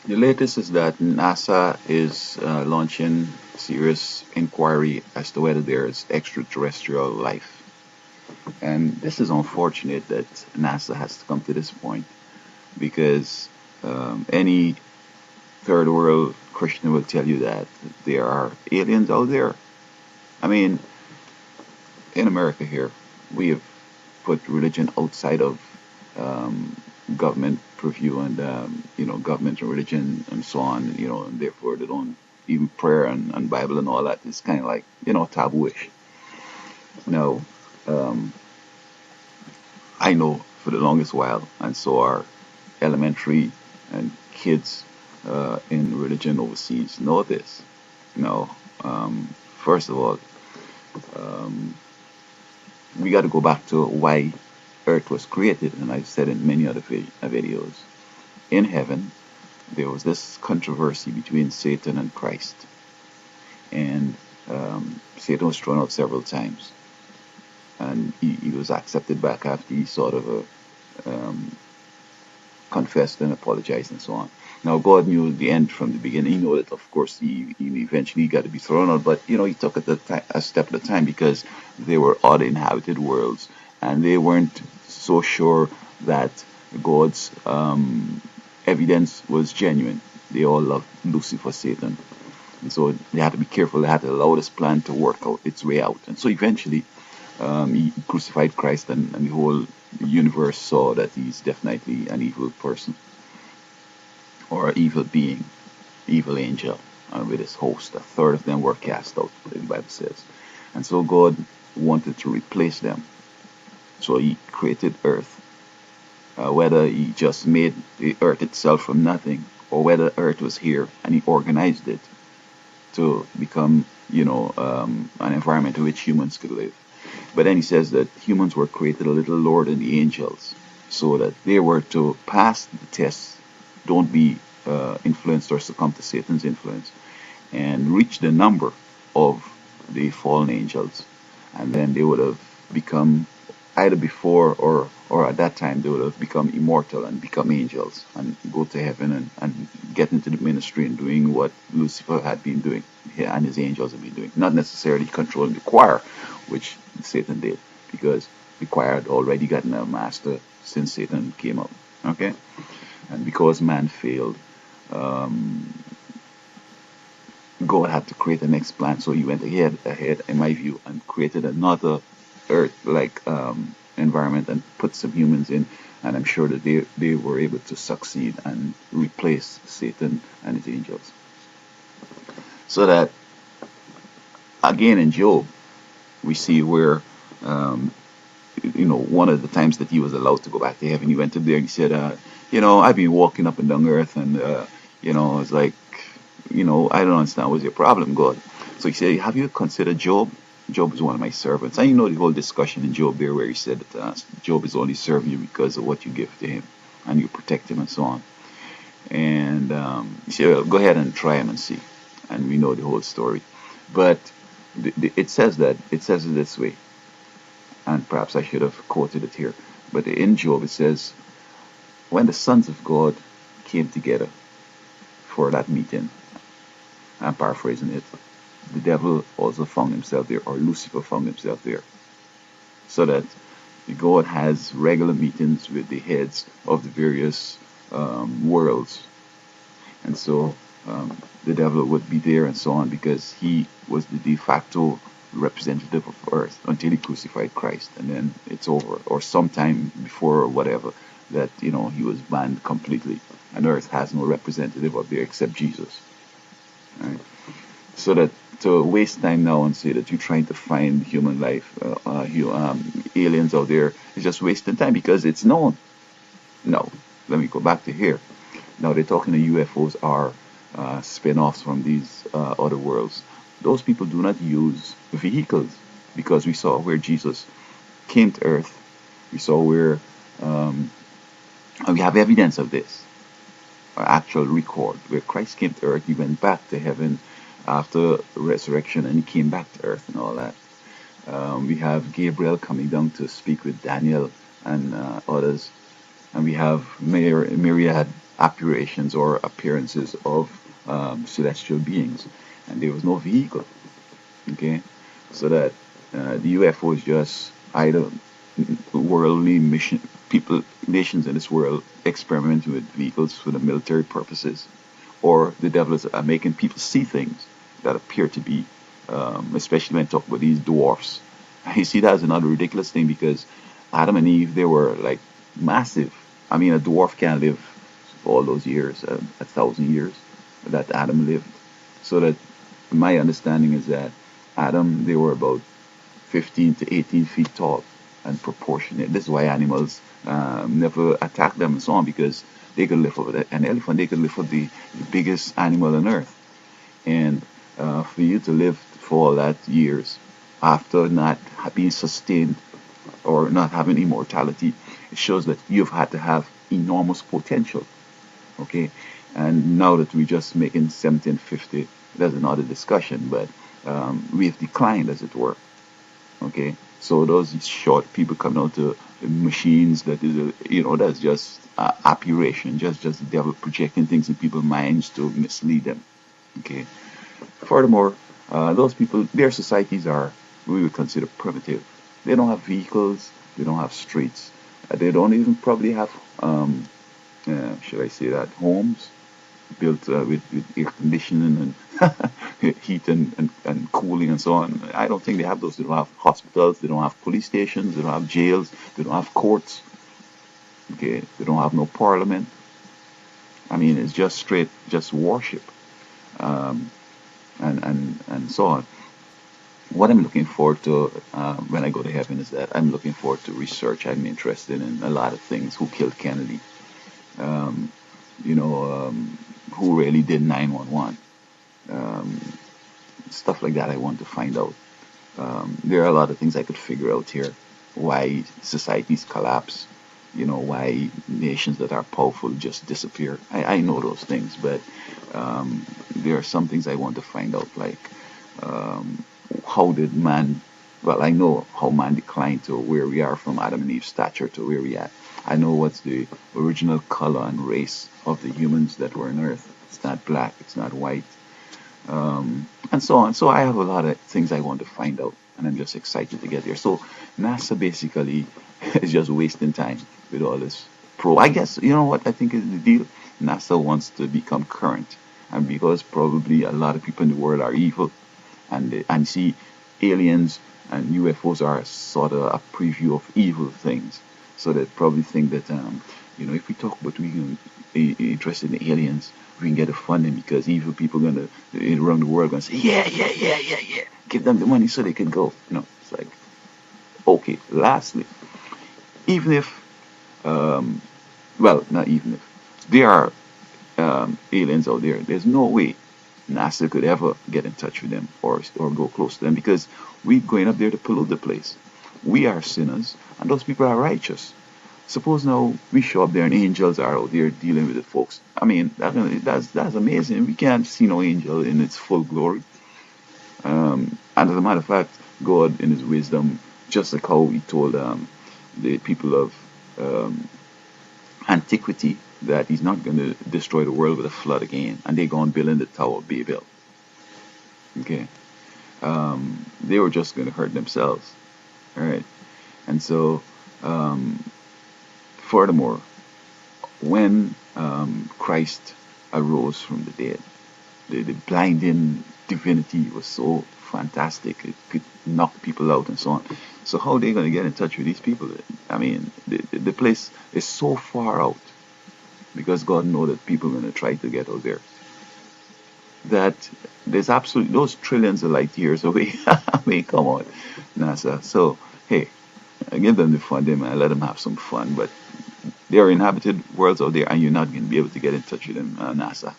The latest is that NASA is launching serious inquiry as to whether there is extraterrestrial life. And this is unfortunate that NASA has to come to this point because any third world Christian will tell you that there are aliens out there. I mean, in America here, we have put religion outside of um, government purview and government and religion and so on. And therefore they don't even prayer and Bible and all that is kind of like tabooish. Now, um, I know for the longest while, and so are elementary and kids in religion overseas know this. Now, first of all, um, we got to go back to why Earth was created, and I've said in many other videos. In heaven, there was this controversy between Satan and Christ, and Satan was thrown out several times, and he was accepted back after he sort of confessed and apologized and so on. Now, God knew the end from the beginning. He knew that, of course, he eventually got to be thrown out, but he took it a step at a time because they were other inhabited worlds, and they weren't so sure that God's evidence was genuine. They all loved Lucifer, Satan. And so they had to be careful. They had to allow this plan to work out its way out. And so eventually, he crucified Christ, and the whole universe saw that he's definitely an evil person or evil being, evil angel, with his host. A third of them were cast out, the Bible says. And so God wanted to replace them. So he created earth. Whether he just made the earth itself from nothing, or whether earth was here and he organized it to become, an environment in which humans could live. But then he says that humans were created a little lower than the angels, so that they were to pass the test, don't be influenced or succumb to Satan's influence, and reach the number of the fallen angels. And then they would have become, either before or at that time, they would have become immortal and become angels and go to heaven and get into the ministry and doing what Lucifer had been doing and his angels had been doing. Not necessarily controlling the choir, which Satan did, because the choir had already gotten a master since Satan came out. Okay? And because man failed, um, God had to create the next plan. So he went ahead, in my view, and created another Earth-like environment and put some humans in. And I'm sure that they were able to succeed and replace Satan and his angels. So that, again, in Job, we see where, one of the times that he was allowed to go back to heaven, he went up there and he said, I've been walking up and down earth, and, it's like, I don't understand what's your problem, God. So he said, have you considered Job? Job is one of my servants. And the whole discussion in Job there where he said that Job is only serving you because of what you give to him and you protect him and so on. And he said, well, go ahead and try him and see. And we know the whole story. But it says it this way, and perhaps I should have quoted it here. But in Job it says, when the sons of God came together for that meeting, I'm paraphrasing it, the devil also found himself there, or Lucifer found himself there. So that God has regular meetings with the heads of the various worlds. And so the devil would be there and so on, because he was the de facto representative of earth until he crucified Christ. And then it's over. Or sometime before or whatever, that, he was banned completely. And earth has no representative up there except Jesus. Right? So that to waste time now and say that you're trying to find human life, aliens out there, is just wasting time because it's known. No, let me go back to here. Now they're talking to UFOs are spin-offs from these other worlds. Those people do not use vehicles, because we saw where Jesus came to earth. We saw where, and we have evidence of this, or actual record, where Christ came to earth. He went back to heaven after resurrection, and he came back to earth and all that. We have Gabriel coming down to speak with Daniel and others, and we have Myriad apparitions or appearances of celestial beings, and there was no vehicle. Okay, so that the UFO is just either worldly mission people nations in this world experimenting with vehicles for the military purposes, or the devils are making people see things that appear to be, especially when talk about these dwarfs. You see, that's another ridiculous thing because Adam and Eve, they were like massive. I mean, a dwarf can't live all those years, 1,000 years that Adam lived. So that my understanding is that Adam, they were about 15 to 18 feet tall and proportionate. This is why animals never attack them and so on, because they could lift up an elephant, they could lift up the biggest animal on earth. And for you to live for all that years after not being sustained or not having immortality, it shows that you've had to have enormous potential. Okay, and now that we're just making 1750, that's another discussion, but we've declined, as it were. Okay, so those short people coming out to machines, that is that's just aberration, just the devil projecting things in people's minds to mislead them. Okay, furthermore, those people, their societies are, we would consider, primitive. They don't have vehicles, they don't have streets, they don't even probably have should I say that, homes built with air conditioning and heat and cooling and so on. I don't think they have those. They don't have hospitals, they don't have police stations, they don't have jails, they don't have courts. Okay, they don't have no parliament. I mean, it's just straight, just worship, um, and so on. What I'm looking forward to when I go to heaven is that I'm looking forward to research. I'm interested in a lot of things. Who killed Kennedy? Um, you know, who really did 911? Um, Stuff like that I want to find out. There are a lot of things I could figure out here. Why societies collapse, why nations that are powerful just disappear. I know those things, but there are some things I want to find out, like um, how did man, well, I know how man declined to where we are from Adam and Eve's stature to where we are. I know what's the original color and race of the humans that were on Earth. It's not black, it's not white, and so on. So I have a lot of things I want to find out, and I'm just excited to get there. So NASA basically is just wasting time with all this I guess, you know what I think is the deal? NASA wants to become current, and because probably a lot of people in the world are evil, and see, aliens and UFOs are sort of a preview of evil things. So they probably think that if we talk about we can interested in aliens, we can get the funding because evil people gonna around the world gonna say yeah, yeah, yeah, yeah, yeah, give them the money so they can go. It's like, okay. Lastly, even if um, well, not even if there are aliens out there, there's no way NASA could ever get in touch with them or go close to them because we're going up there to pollute the place. We are sinners, and those people are righteous. Suppose now we show up there and angels are out there dealing with the folks. I mean, that's amazing. We can't see no angel in its full glory. And as a matter of fact, God, in His wisdom, just like how He told the people of um, antiquity that He's not going to destroy the world with a flood again, and they go on building the Tower of Babel. Okay, they were just going to hurt themselves. All right, and so furthermore, when Christ arose from the dead, the blinding divinity was so fantastic; it could knock people out and so on. So how are they going to get in touch with these people? I mean, the place is so far out because God knows that people are going to try to get out there. That there's absolutely those trillions of light years away. I mean, come on, NASA. So hey, give them the funding, man. Let them have some fun. But there are inhabited worlds out there, and you're not going to be able to get in touch with them, NASA.